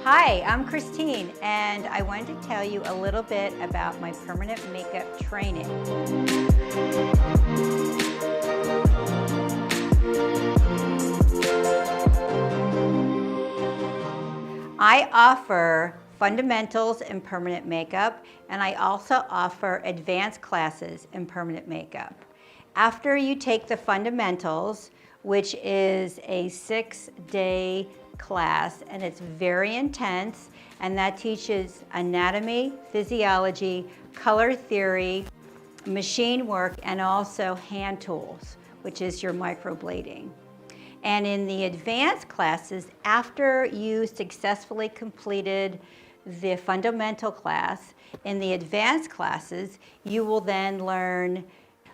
Hi, I'm Christine, and I wanted to tell you a little bit about my permanent makeup training. I offer fundamentals in permanent makeup, and I also offer advanced classes in permanent makeup. After you take the fundamentals, which is a 6-day class, and it's very intense, and that teaches anatomy, physiology, color theory, machine work, and also hand tools, which is your microblading. And in the advanced classes, after you successfully completed the fundamental class, in the advanced classes, you will then learn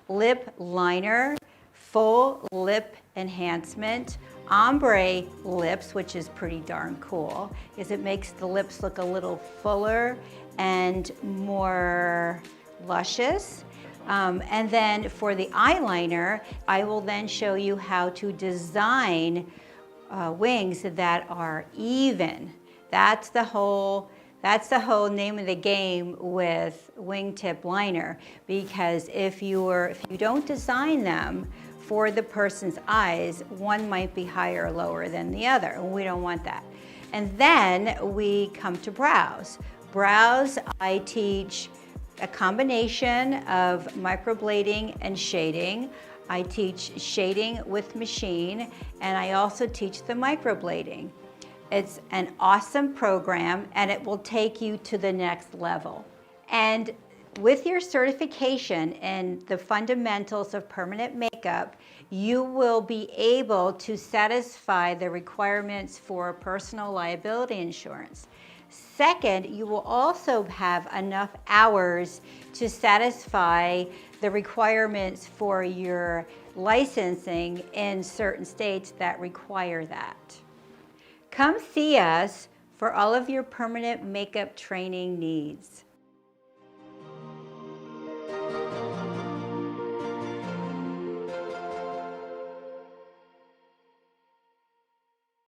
lip liner, full lip enhancement, ombre lips, which is pretty darn cool, because it makes the lips look a little fuller and more luscious. And then for the eyeliner, I will then show you how to design wings that are even. That's the whole name of the game with wingtip liner, because if you don't design them for the person's eyes, one might be higher or lower than the other, and we don't want that. And then we come to brows. Brows, I teach a combination of microblading and shading. I teach shading with machine, and I also teach the microblading. It's an awesome program, and it will take you to the next level. And with your certification in the fundamentals of permanent makeup, you will be able to satisfy the requirements for personal liability insurance. Second, you will also have enough hours to satisfy the requirements for your licensing in certain states that require that. Come see us for all of your permanent makeup training needs.